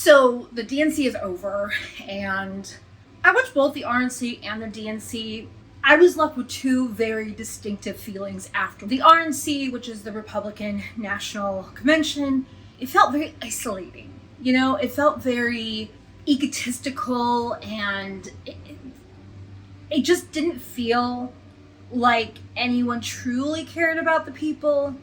So the DNC is over, and I watched both the RNC and the DNC. I was left with two very distinctive feelings after. The RNC, which is the Republican National Convention, it felt very isolating. You know, it felt very egotistical, and it just didn't feel like anyone truly cared about the people.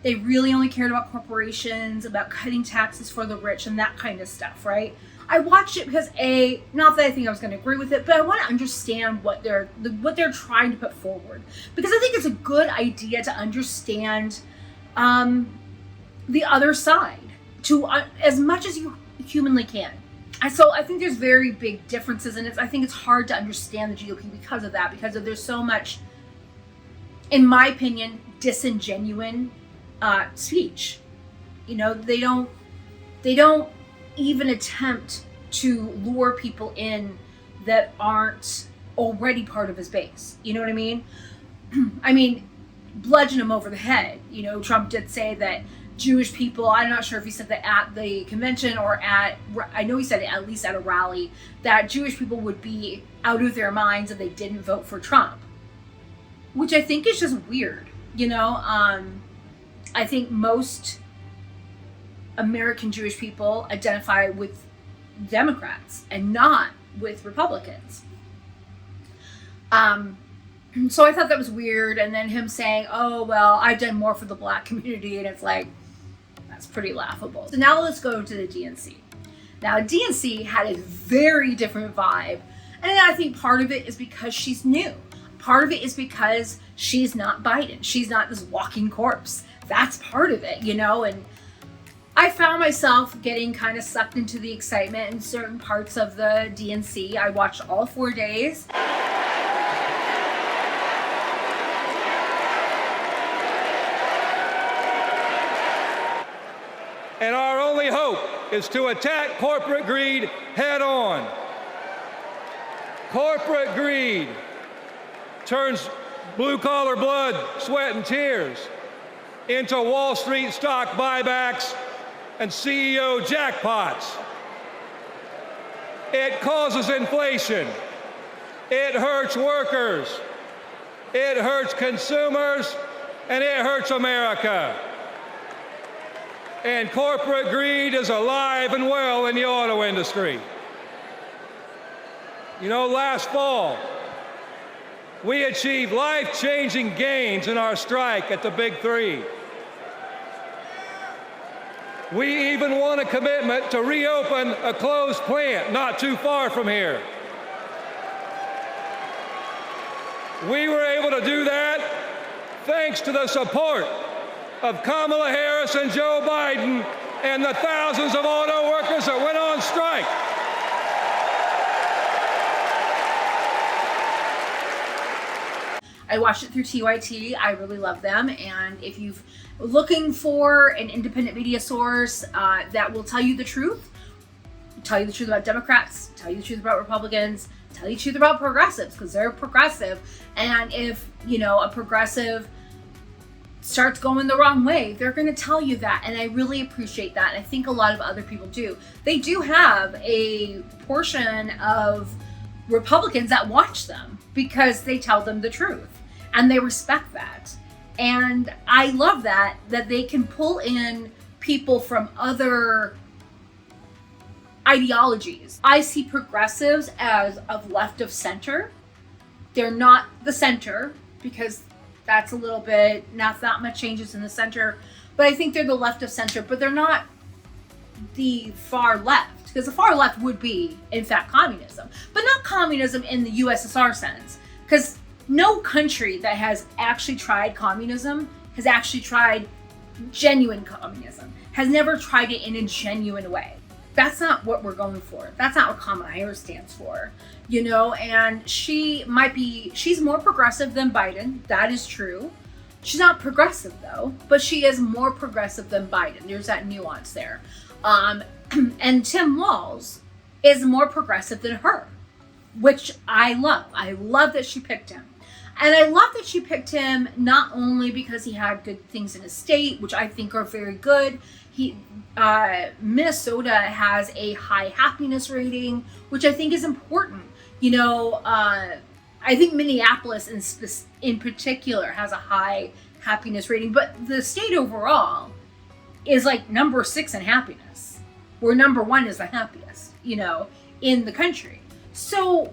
They really only cared about corporations, about cutting taxes for the rich and that kind of stuff, right? I watched it because not that I think I was going to agree with it, but I want to understand what they're trying to put forward, because I think it's a good idea to understand the other side to as much as you humanly can. And so I think there's very big differences, and I think it's hard to understand the GOP because of that, because there's so much, in my opinion, disingenuous speech. You know, they don't even attempt to lure people in that aren't already part of his base. You know what I mean? I mean, bludgeon him over the head. You know, Trump did say that Jewish people, I'm not sure if he said that at the convention or I know he said it at least at a rally, that Jewish people would be out of their minds if they didn't vote for Trump, which I think is just weird. You know, I think most American Jewish people identify with Democrats and not with Republicans. So I thought that was weird. And then him saying, oh, well, I've done more for the Black community. And it's like, that's pretty laughable. So now let's go to the DNC. Now, DNC had a very different vibe. And I think part of it is because she's new. Part of it is because she's not Biden. She's not this walking corpse. That's part of it, you know? And I found myself getting kind of sucked into the excitement in certain parts of the DNC. I watched all 4 days. And our only hope is to attack corporate greed head on. Corporate greed turns blue-collar blood, sweat, and tears into Wall Street stock buybacks and CEO jackpots. It causes inflation. It hurts workers. It hurts consumers, and it hurts America. And corporate greed is alive and well in the auto industry. You know, last fall, we achieved life-changing gains in our strike at the Big Three. We even won a commitment to reopen a closed plant not too far from here. We were able to do that thanks to the support of Kamala Harris and Joe Biden and the thousands of auto workers that went on strike. I watched it through TYT. I really love them. And if you're looking for an independent media source that will tell you the truth about Democrats, tell you the truth about Republicans, tell you the truth about progressives, because they're progressive. And if, you know, a progressive starts going the wrong way, they're going to tell you that. And I really appreciate that. And I think a lot of other people do. They do have a portion of Republicans that watch them because they tell them the truth. And they respect that. And I love that they can pull in people from other ideologies. I see progressives as of left of center. They're not the center, because that's a little bit, not that much changes in the center. But I think they're the left of center, but they're not the far left, because the far left would be, in fact, communism. But not communism in the USSR sense, because no country that has actually tried communism has actually tried genuine communism, has never tried it in a genuine way. That's not what we're going for. That's not what Kamala Harris stands for, you know? And she's more progressive than Biden. That is true. She's not progressive though, but she is more progressive than Biden. There's that nuance there. And Tim Walz is more progressive than her, which I love. I love that she picked him. And I love that she picked him not only because he had good things in his state, which I think are very good. Minnesota has a high happiness rating, which I think is important. I think Minneapolis in particular has a high happiness rating, but the state overall is like number 6 in happiness, where number 1 is the happiest, in the country. So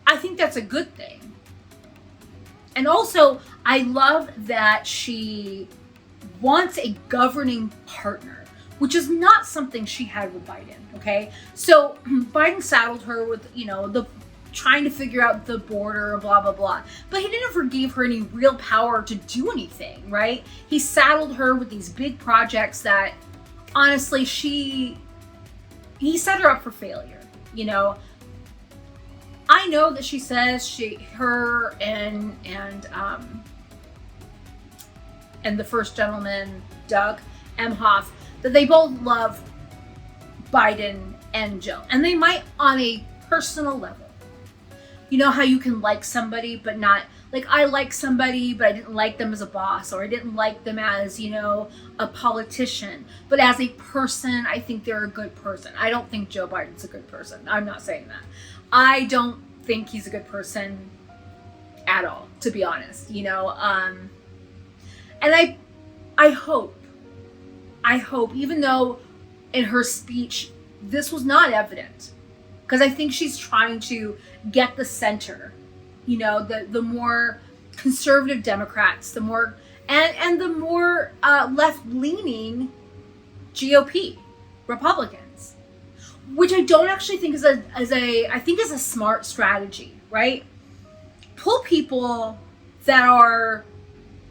I think that's a good thing. And also, I love that she wants a governing partner, which is not something she had with Biden, okay? So Biden saddled her with, the trying to figure out the border, blah, blah, blah. But he never gave her any real power to do anything, right? He saddled her with these big projects that, honestly, he set her up for failure, I know that she says her and the first gentleman, Doug Emhoff, that they both love Biden and Jill. And they might on a personal level. You know how you can like somebody, but not, like, I like somebody, but I didn't like them as a boss, or I didn't like them as, a politician. But as a person, I think they're a good person. I don't think Joe Biden's a good person. I'm not saying that. I don't think he's a good person at all, to be honest, and I hope, even though in her speech, this was not evident, because I think she's trying to get the center, the more conservative Democrats, the more, and the more left-leaning GOP Republicans, which I don't actually think is a smart strategy, right? Pull people that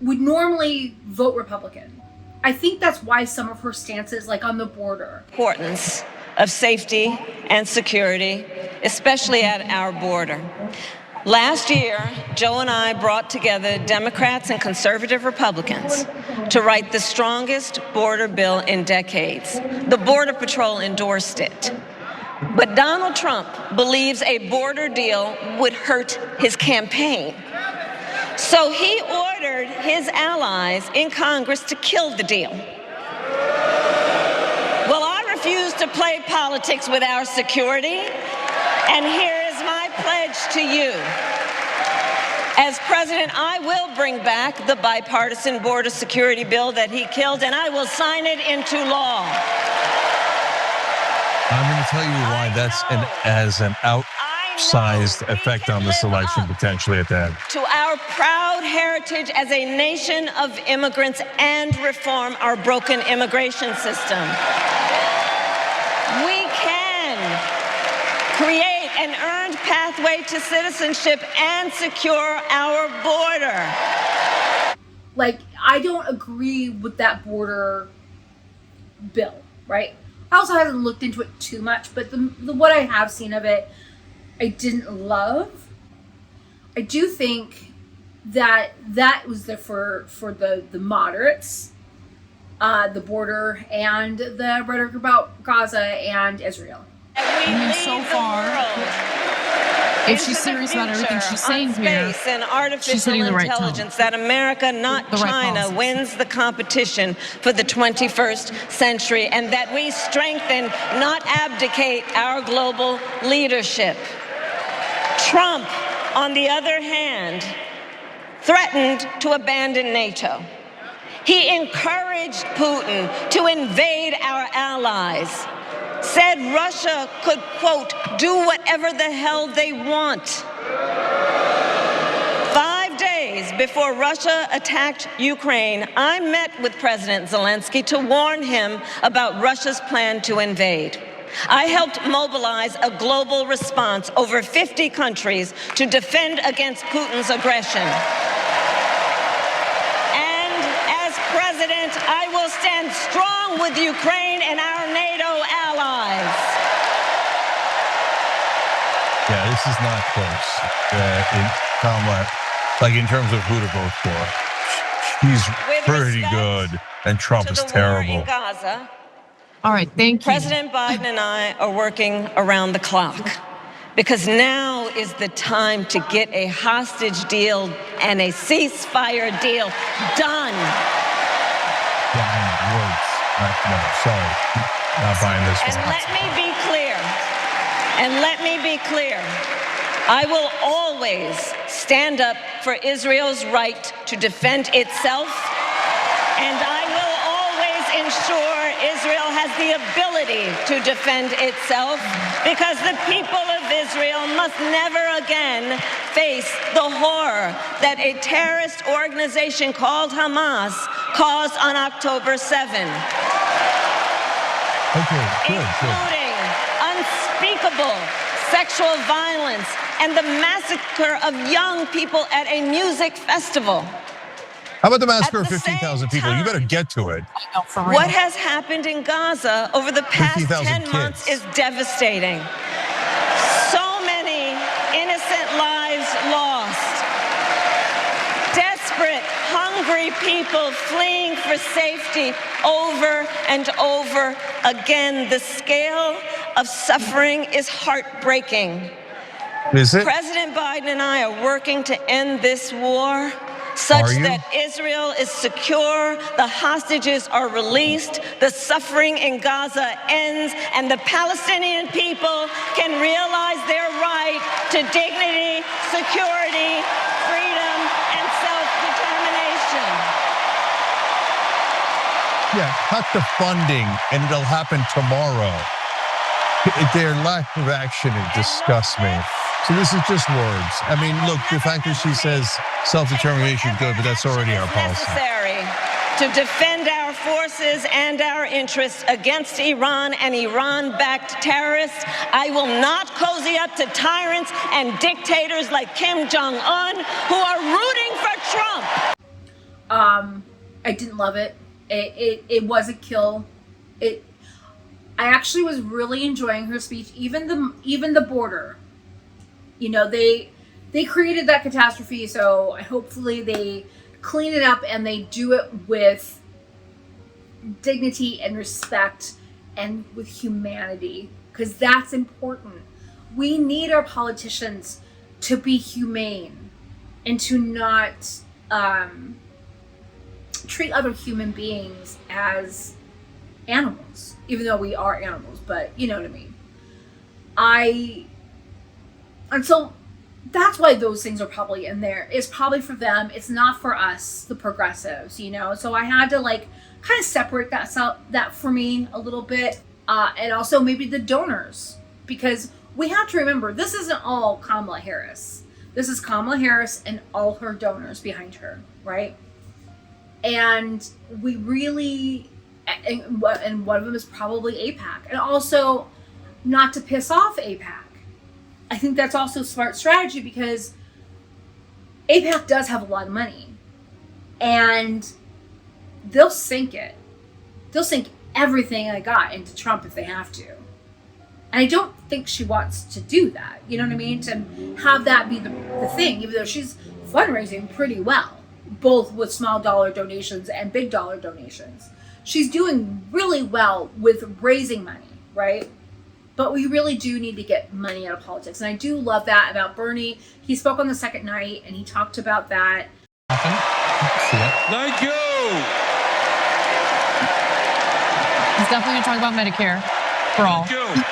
would normally vote Republican. I think that's why some of her stances, like on the border. Importance of safety and security, especially at our border. Last year, Joe and I brought together Democrats and conservative Republicans to write the strongest border bill in decades. The Border Patrol endorsed it. But Donald Trump believes a border deal would hurt his campaign. So he ordered his allies in Congress to kill the deal. Well, I refuse to play politics with our security, and here is my pledge to you. As president, I will bring back the bipartisan border security bill that he killed, and I will sign it into law. I'm going to tell you why that's has an outsized effect on this election, potentially at that. To our proud heritage as a nation of immigrants and reform our broken immigration system. We can create an earned pathway to citizenship and secure our border. Like, I don't agree with that border bill, right? I also haven't looked into it too much, but the what I have seen of it, I didn't love. I do think that was there for the moderates, the border, and the rhetoric about Gaza and Israel. So far, if she's serious about everything she's saying here, and artificial she's hitting the right intelligence, that America, not China, wins the competition for the 21st century, and that we strengthen, not abdicate, our global leadership. Trump, on the other hand, threatened to abandon NATO. He encouraged Putin to invade our allies, said Russia could, quote, do whatever the hell they want. 5 days before Russia attacked Ukraine, I met with President Zelensky to warn him about Russia's plan to invade. I helped mobilize a global response, over 50 countries, to defend against Putin's aggression. And as president, I will stand strong with Ukraine and our NATO allies. Yeah, this is not close. In terms of who to vote for, she's pretty good, and Trump is terrible. In Gaza, all right, thank you. President Biden and I are working around the clock, because now is the time to get a hostage deal and a ceasewire deal done. Yeah, words, Sorry. Not buying this And one. let me be clear. I will always stand up for Israel's right to defend itself, and I will always ensure Israel has the ability to defend itself, because the people of Israel must never again face the horror that a terrorist organization called Hamas caused on October 7. Okay, good. Including unspeakable sexual violence and the massacre of young people at a music festival. How about the massacre of At the 15,000 same people? You better time, get to it. No, for real. What has happened in Gaza over the past 50,000 10 months kids. is devastating. So many innocent lives lost. Desperate, hungry people fleeing for safety over and over again. The scale of suffering is heartbreaking. Is it? President Biden and I are working to end this war such that Israel is secure, the hostages are released, the suffering in Gaza ends, and the Palestinian people can realize their right to dignity, security, freedom, and self-determination. Yeah, cut the funding and it'll happen tomorrow. Their lack of action, it disgusts me. So this is just words. I mean, look, the fact that she says self-determination is good, but that's already our policy. Necessary to defend our forces and our interests against Iran and Iran-backed terrorists. I will not cozy up to tyrants and dictators like Kim Jong-un who are rooting for Trump. I didn't love it. It was a kill. I actually was really enjoying her speech. Even the border. You know, they created that catastrophe, so hopefully they clean it up and they do it with dignity and respect and with humanity, because that's important. We need our politicians to be humane and to not treat other human beings as animals, even though we are animals, but you know what I mean. And so that's why those things are probably in there. It's probably for them. It's not for us, the progressives, you know? So I had to like kind of separate that for me a little bit. And also maybe the donors, because we have to remember, this isn't all Kamala Harris. This is Kamala Harris and all her donors behind her, right? And we really, and one of them is probably AIPAC. And also, not to piss off AIPAC, I think that's also smart strategy, because AIPAC does have a lot of money and they'll sink it. They'll sink everything I got into Trump if they have to. And I don't think she wants to do that. You know what I mean? To have that be the thing, even though she's fundraising pretty well, both with small dollar donations and big dollar donations. She's doing really well with raising money, right? But we really do need to get money out of politics. And I do love that about Bernie. He spoke on the second night and he talked about that. Thank you. He's definitely going to talk about Medicare for all. Thank you.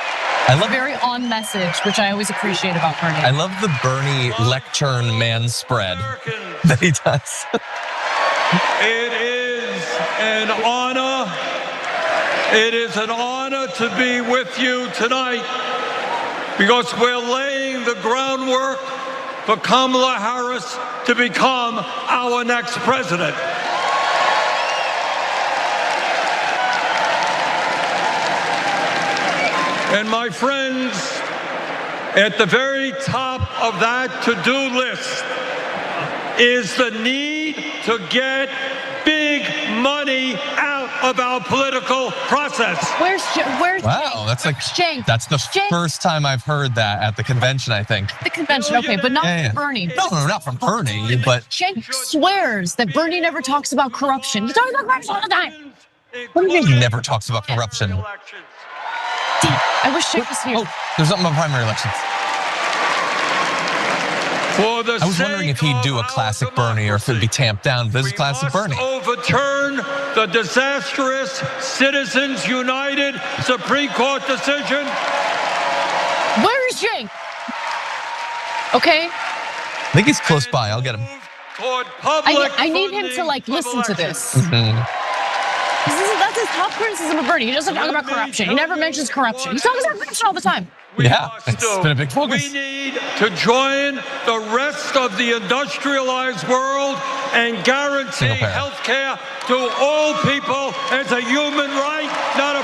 I love Very on message, which I always appreciate about Bernie. I love the Bernie lectern man spread that he does. It is an honor. It is an honor to be with you tonight, because we're laying the groundwork for Kamala Harris to become our next president. And my friends, at the very top of that to-do list is the need to get big money out of our political process. Where's Wow, that's like Cenk? that's the Cenk. first time I've heard that at the convention, I think. The convention, okay, but not Yeah. from Bernie. No, not from Bernie, but Cenk swears that Bernie never talks about corruption. He talks about corruption all the time. what do you mean he never talks about corruption? I wish Cenk was here. Oh, there's something about primary elections. For the I was wondering if he'd do a classic Bernie or if it'd be tamped down. This is classic Bernie. Overturn the disastrous Citizens United Supreme Court decision. Where is Jake? Okay. I think he's close by. I'll get him. I need him to like listen to this. That's his top criticism of Bernie. He doesn't talk about corruption. He never mentions corruption. He talks about corruption all the time. Yeah, it's been a big focus. We need to join the rest of the industrialized world and guarantee health care to all people as a human right, not a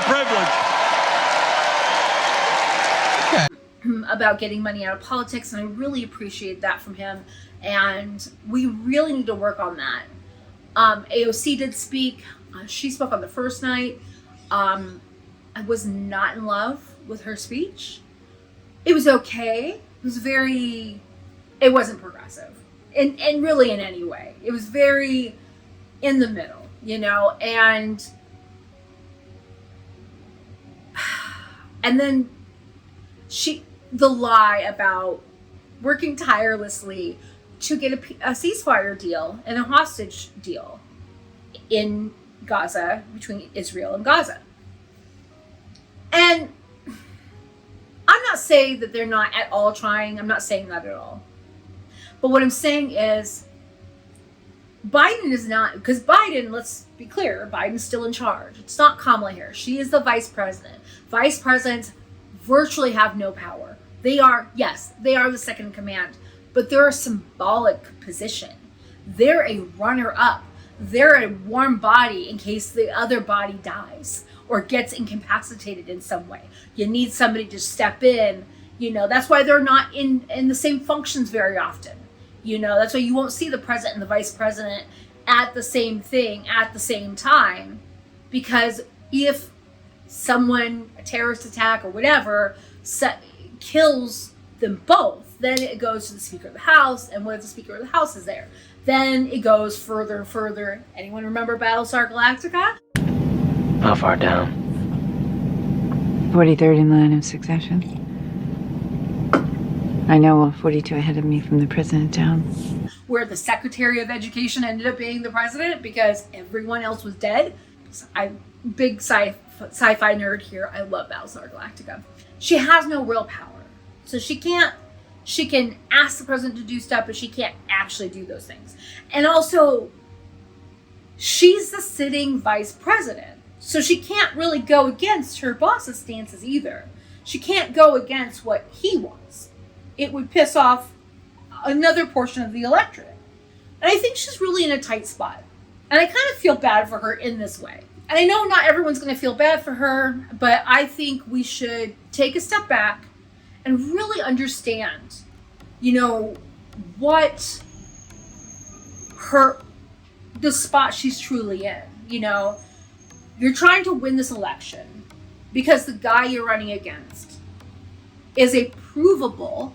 privilege. About getting money out of politics, and I really appreciate that from him, and we really need to work on that. AOC did speak. She spoke on the first night. I was not in love with her speech. It was okay. It wasn't progressive. And really in any way. It was very in the middle, and then the lie about working tirelessly to get a ceasefire deal and a hostage deal in Gaza, between Israel and Gaza. And I'm not saying that they're not at all trying. I'm not saying that at all. But what I'm saying is Biden is not, because Biden, let's be clear, Biden's still in charge. It's not Kamala Harris. She is the vice president. Vice presidents virtually have no power. They are the second in command, but they're a symbolic position. They're a runner-up. They're a warm body in case the other body dies or gets incapacitated in some way. You need somebody to step in. That's why they're not in the same functions very often. That's why you won't see the president and the vice president at the same thing at the same time. Because if someone, a terrorist attack or whatever, kills them both, then it goes to the Speaker of the House. And what if the Speaker of the House is there? Then it goes further and further. Anyone remember Battlestar Galactica? How far down? 43rd in line of succession. I know 42 ahead of me from the president down. Where the Secretary of Education ended up being the president because everyone else was dead. I'm big sci-fi nerd here. I love Battlestar Galactica. She has no real power. So she can ask the president to do stuff, but she can't actually do those things. And also, she's the sitting vice president. So she can't really go against her boss's stances either. She can't go against what he wants. It would piss off another portion of the electorate. And I think she's really in a tight spot. And I kind of feel bad for her in this way. And I know not everyone's going to feel bad for her, but I think we should take a step back and really understand, what the spot she's truly in. You're trying to win this election because the guy you're running against is a provable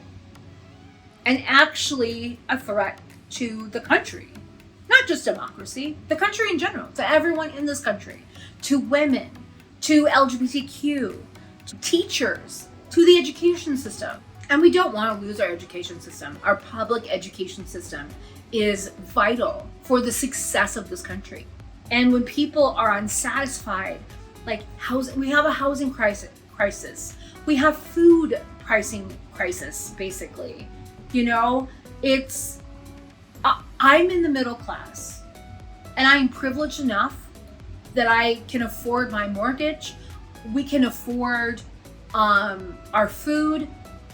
and actually a threat to the country. Not just democracy, the country in general, to everyone in this country, to women, to LGBTQ, to teachers, to the education system. And we don't want to lose our education system. Our public education system is vital for the success of this country. And when people are unsatisfied, like housing, we have a housing crisis. We have food pricing crisis, basically. I'm in the middle class, and I'm privileged enough that I can afford my mortgage. We can afford our food.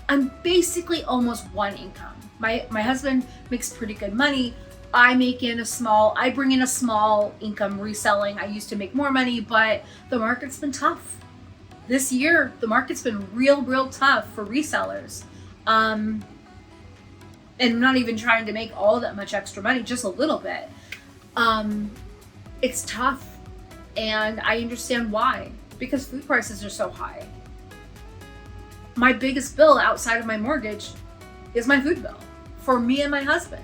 I'm basically almost one income. My husband makes pretty good money. I bring in a small income reselling. I used to make more money, but the market's been tough. This year, the market's been real tough for resellers. And I'm not even trying to make all that much extra money, just a little bit. It's tough, and I understand why, because food prices are so high. My biggest bill outside of my mortgage is my food bill for me and my husband,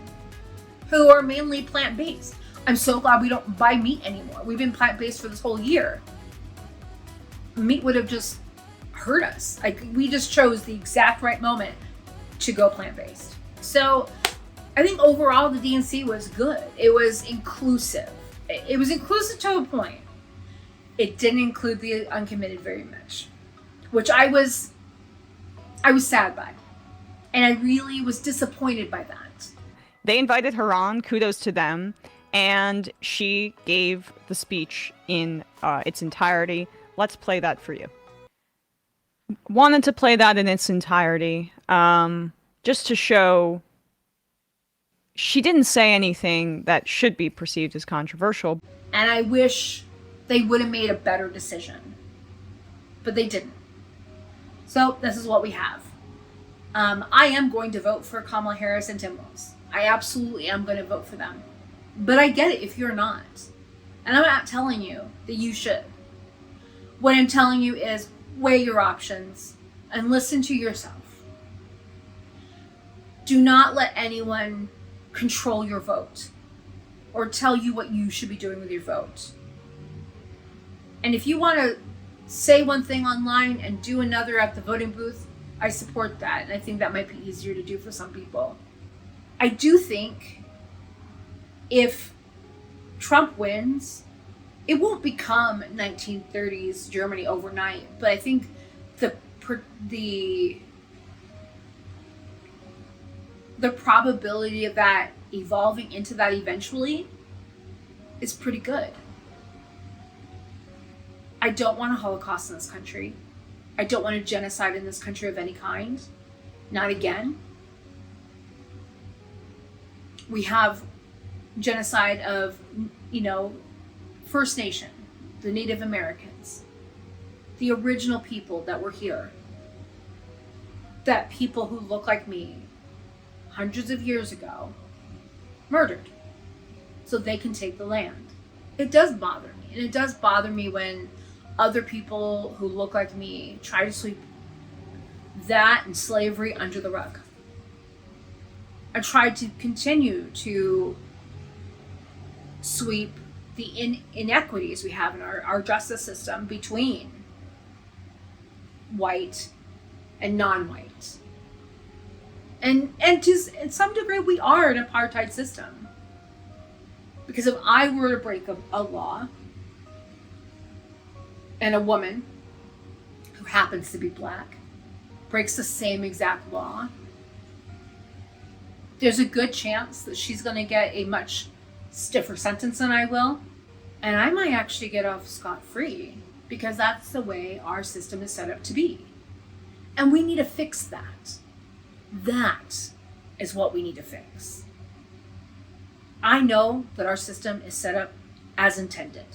who are mainly plant-based. I'm so glad we don't buy meat anymore. We've been plant-based for this whole year. Meat would have just hurt us. We just chose the exact right moment to go plant-based. So I think overall the DNC was good. It was inclusive. It was inclusive to a point. It didn't include the uncommitted very much, which I was sad by. And I really was disappointed by that. They invited her on, kudos to them, and she gave the speech in its entirety. Let's play that for you. Wanted to play that in its entirety, just to show she didn't say anything that should be perceived as controversial. And I wish they would have made a better decision, but they didn't. So this is what we have. I am going to vote for Kamala Harris and Tim Walz. I absolutely am going to vote for them. But I get it if you're not. And I'm not telling you that you should. What I'm telling you is weigh your options and listen to yourself. Do not let anyone control your vote or tell you what you should be doing with your vote. And if you want to say one thing online and do another at the voting booth, I support that. And I think that might be easier to do for some people. I do think if Trump wins, it won't become 1930s Germany overnight, but I think the probability of that evolving into that eventually is pretty good. I don't want a Holocaust in this country. I don't want a genocide in this country of any kind. Not again. We have genocide of, First Nation, the Native Americans, the original people that were here, that people who look like me hundreds of years ago murdered so they can take the land. It does bother me, and it does bother me when other people who look like me try to sweep that and slavery under the rug. I tried to continue to sweep the inequities we have in our justice system between white and non-white. And to some degree, we are an apartheid system. Because if I were to break a law, and a woman who happens to be black breaks the same exact law, there's a good chance that she's going to get a much stiffer sentence than I will. And I might actually get off scot-free because that's the way our system is set up to be. And we need to fix that. That is what we need to fix. I know that our system is set up as intended,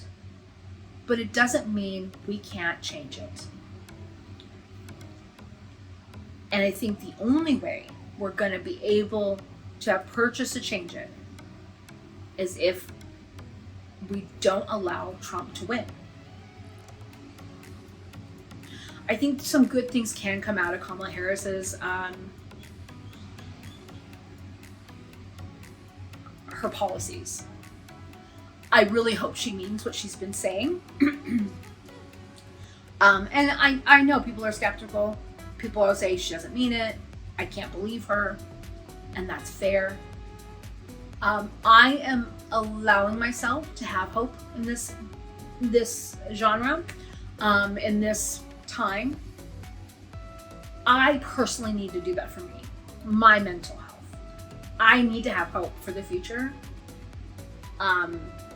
but it doesn't mean we can't change it. And I think the only way we're going to be able to have purchase to change it is if we don't allow Trump to win. I think some good things can come out of Kamala Harris's her policies. I really hope she means what she's been saying. And I know people are skeptical. People will say she doesn't mean it. I can't believe her. And that's fair. I am allowing myself to have hope in this genre, in this time. I personally need to do that for me, my mental health. I need to have hope for the future.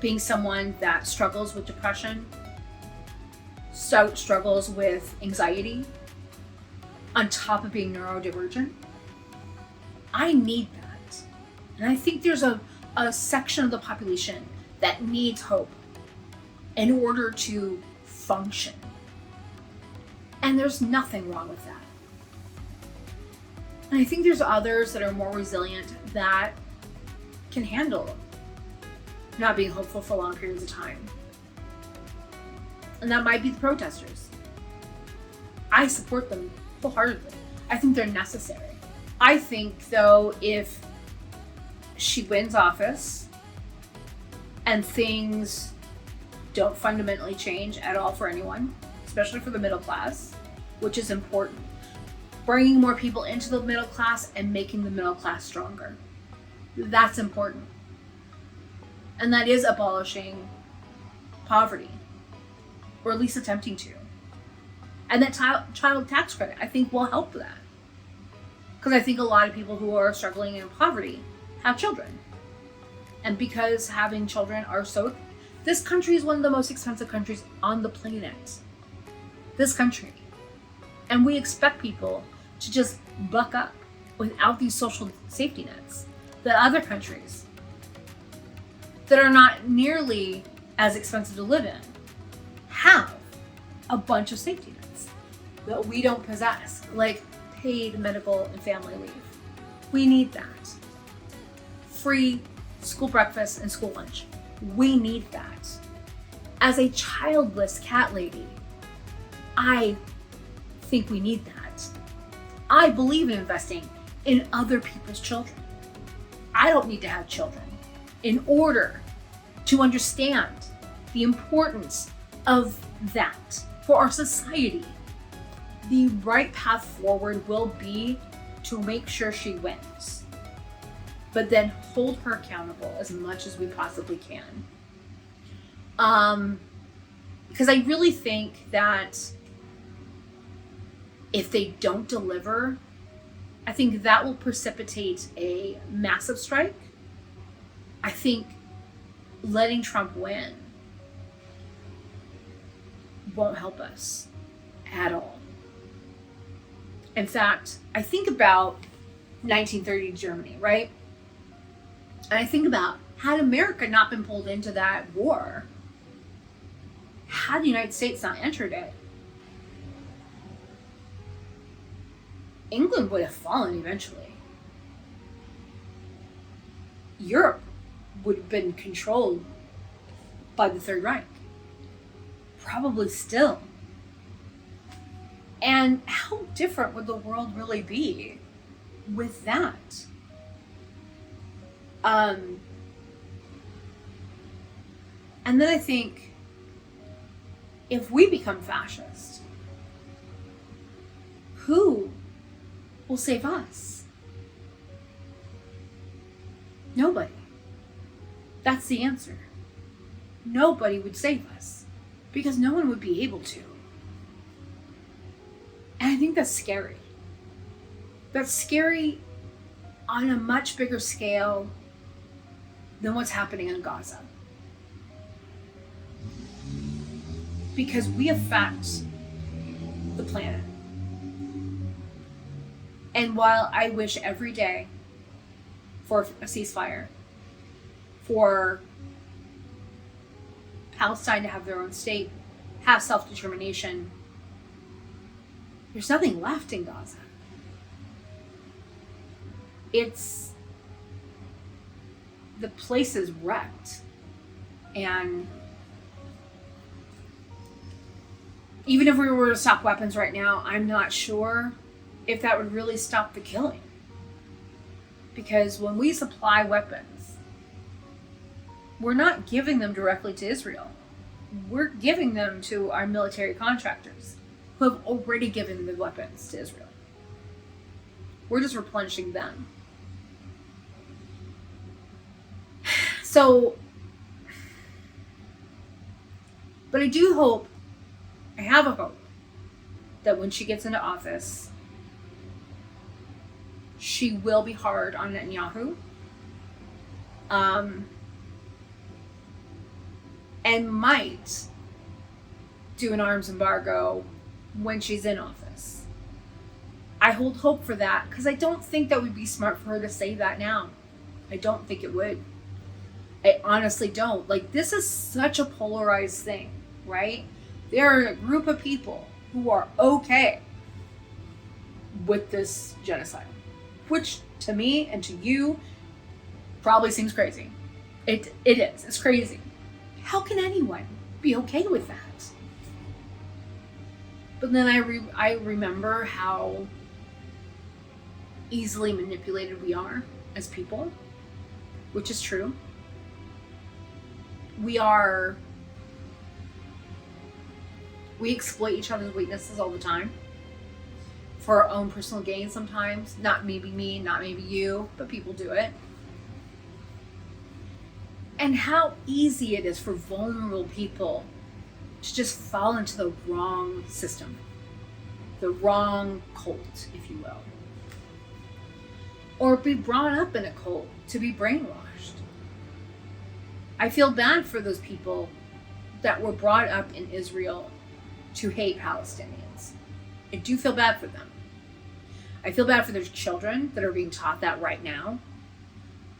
Being someone that struggles with depression, struggles with anxiety, on top of being neurodivergent, I need that. And I think there's a section of the population that needs hope in order to function. And there's nothing wrong with that. And I think there's others that are more resilient that can handle not being hopeful for long periods of time. And that might be the protesters. I support them wholeheartedly. I think they're necessary. I think, though, if she wins office and things don't fundamentally change at all for anyone, especially for the middle class, which is important, bringing more people into the middle class and making the middle class stronger. That's important. And that is abolishing poverty, or at least attempting to. And that child tax credit, I think, will help that. Because I think a lot of people who are struggling in poverty have children. And because having children are so... This country is one of the most expensive countries on the planet. This country. And we expect people to just buck up without these social safety nets that other countries that are not nearly as expensive to live in have a bunch of safety nets that we don't possess, like paid medical and family leave. We need that. Free school breakfast and school lunch. We need that. As a childless cat lady, I think we need that. I believe in investing in other people's children. I don't need to have children in order to understand the importance of that for our society. The right path forward will be to make sure she wins, but then hold her accountable as much as we possibly can. Because I really think that if they don't deliver, I think that will precipitate a massive strike. I think letting Trump win won't help us at all. In fact, I think about 1930 Germany, right? And I think about, had America not been pulled into that war, had the United States not entered it, England would have fallen eventually. Europe would have been controlled by the Third Reich. Probably still. And how different would the world really be with that? And then I think, if we become fascist, who will save us? Nobody. That's the answer. Nobody would save us because no one would be able to. And I think that's scary. That's scary on a much bigger scale than what's happening in Gaza. Because we affect the planet. And while I wish every day for a ceasefire, for Palestine to have their own state, have self-determination, there's nothing left in Gaza. The place is wrecked. And even if we were to stop weapons right now, I'm not sure if that would really stop the killing. Because when we supply weapons, we're not giving them directly to Israel. We're giving them to our military contractors who have already given the weapons to Israel. We're just replenishing them. So, but I do hope, I have a hope, that when she gets into office, she will be hard on Netanyahu. And might do an arms embargo when she's in office. I hold hope for that because I don't think that would be smart for her to say that now. I don't think it would. I honestly don't. Like, this is such a polarized thing, right? There are a group of people who are okay with this genocide, which to me and to you probably seems crazy. It is. It's crazy. How can anyone be okay with that? But then I remember how easily manipulated we are as people, which is true. We exploit each other's weaknesses all the time for our own personal gain sometimes. Not maybe me, not maybe you, but people do it. And how easy it is for vulnerable people to just fall into the wrong system, the wrong cult, if you will. Or be brought up in a cult to be brainwashed. I feel bad for those people that were brought up in Israel to hate Palestinians. I do feel bad for them. I feel bad for their children that are being taught that right now.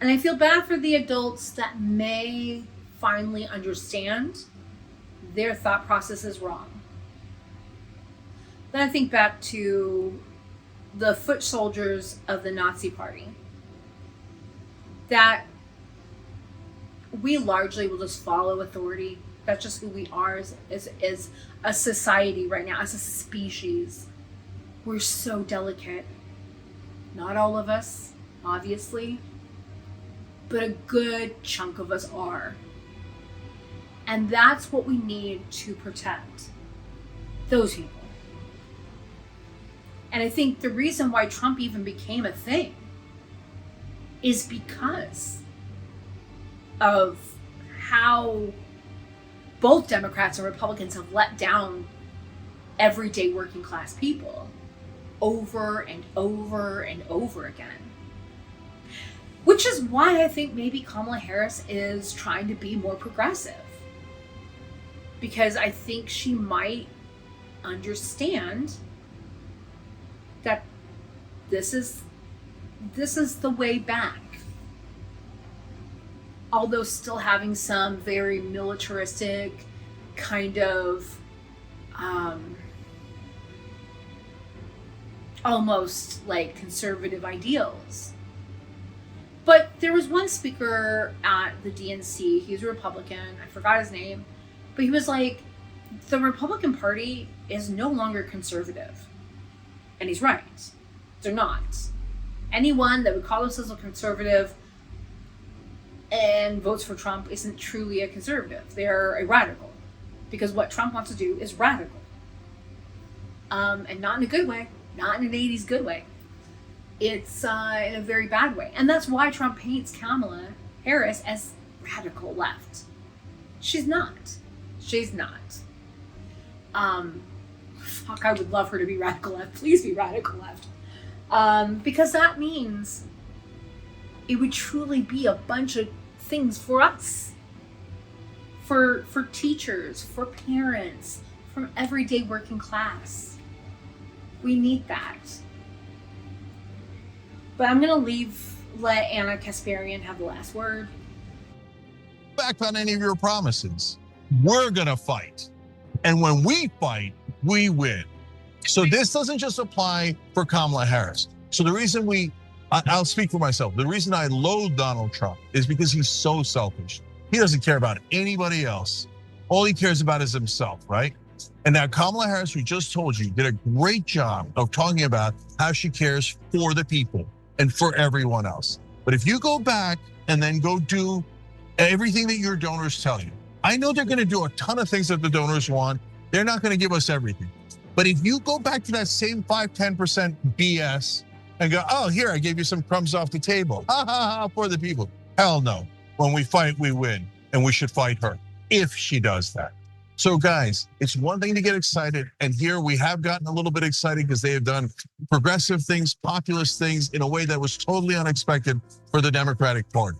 And I feel bad for the adults that may finally understand their thought process is wrong. Then I think back to the foot soldiers of the Nazi Party, that we largely will just follow authority. That's just who we are as a society right now, as a species. We're so delicate. Not all of us, obviously, but a good chunk of us are. And that's what we need to protect. Those people. And I think the reason why Trump even became a thing is because of how both Democrats and Republicans have let down everyday working class people over and over and over again. Which is why I think maybe Kamala Harris is trying to be more progressive. Because I think she might understand that this is the way back. Although still having some very militaristic kind of almost like conservative ideals. But there was one speaker at the DNC, he's a Republican, I forgot his name, but he was like, the Republican Party is no longer conservative. And he's right. They're not. Anyone that would call themselves a conservative and votes for Trump isn't truly a conservative. They're a radical. Because what Trump wants to do is radical. And not in a good way. Not in an 80s good way. It's in a very bad way. And that's why Trump paints Kamala Harris as radical left. She's not. She's not. Fuck, I would love her to be radical left. Please be radical left. Because that means it would truly be a bunch of things for us. For teachers, for parents, from everyday working class. We need that. But I'm going to let Anna Kasparian have the last word. Back on any of your promises. We're going to fight. And when we fight, we win. So this doesn't just apply for Kamala Harris. So the reason I'll speak for myself. The reason I loathe Donald Trump is because he's so selfish. He doesn't care about anybody else. All he cares about is himself, right? And now Kamala Harris, we just told you, did a great job of talking about how she cares for the people and for everyone else. But if you go back and then go do everything that your donors tell you, I know they're going to do a ton of things that the donors want. They're not going to give us everything. But if you go back to that same 5-10% BS and go, oh, here, I gave you some crumbs off the table. Ha ha ha, for the people. Hell no. When we fight, we win. And we should fight her if she does that. So guys, it's one thing to get excited. And here we have gotten a little bit excited because they have done progressive things, populist things in a way that was totally unexpected for the Democratic Party.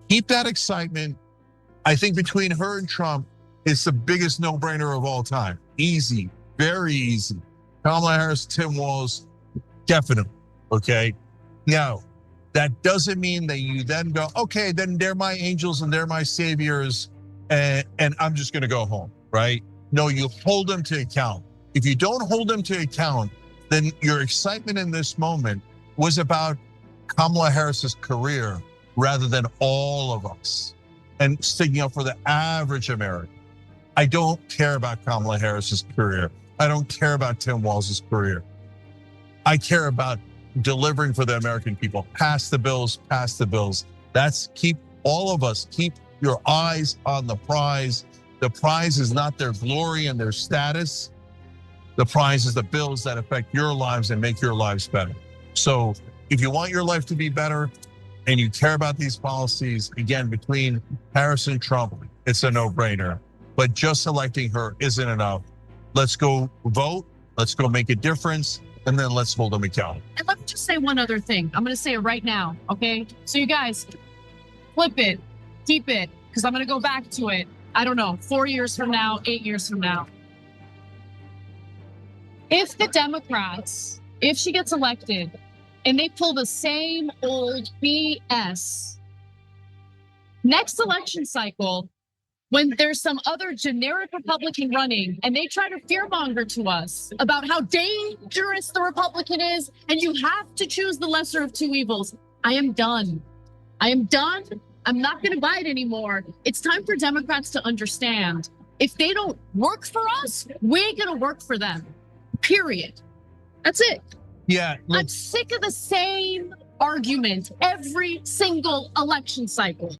Keep that excitement. I think between her and Trump, it's the biggest no-brainer of all time. Easy, very easy. Kamala Harris, Tim Walz, definitely, okay? Now, that doesn't mean that you then go, okay, then they're my angels and they're my saviors and I'm just gonna go home, right? No, you hold them to account. If you don't hold them to account, then your excitement in this moment was about Kamala Harris's career rather than all of us and sticking up for the average American. I don't care about Kamala Harris's career. I don't care about Tim Walz's career. I care about delivering for the American people. Pass the bills, pass the bills. Keep all of us, keep your eyes on the prize. The prize is not their glory and their status. The prize is the bills that affect your lives and make your lives better. So if you want your life to be better, and you care about these policies, again, between Harris and Trump, it's a no-brainer. But just electing her isn't enough. Let's go vote. Let's go make a difference. And then let's hold them accountable. And let me just say one other thing. I'm going to say it right now, okay? So you guys, flip it, keep it, because I'm going to go back to it. I don't know, 4 years from now, 8 years from now. If the Democrats, if she gets elected, and they pull the same old BS, next election cycle, when there's some other generic Republican running and they try to fearmonger to us about how dangerous the Republican is and you have to choose the lesser of two evils, I am done. I am done. I'm not going to buy it anymore. It's time for Democrats to understand if they don't work for us, we're going to work for them. Period. That's it. Yeah. I'm sick of the same argument every single election cycle.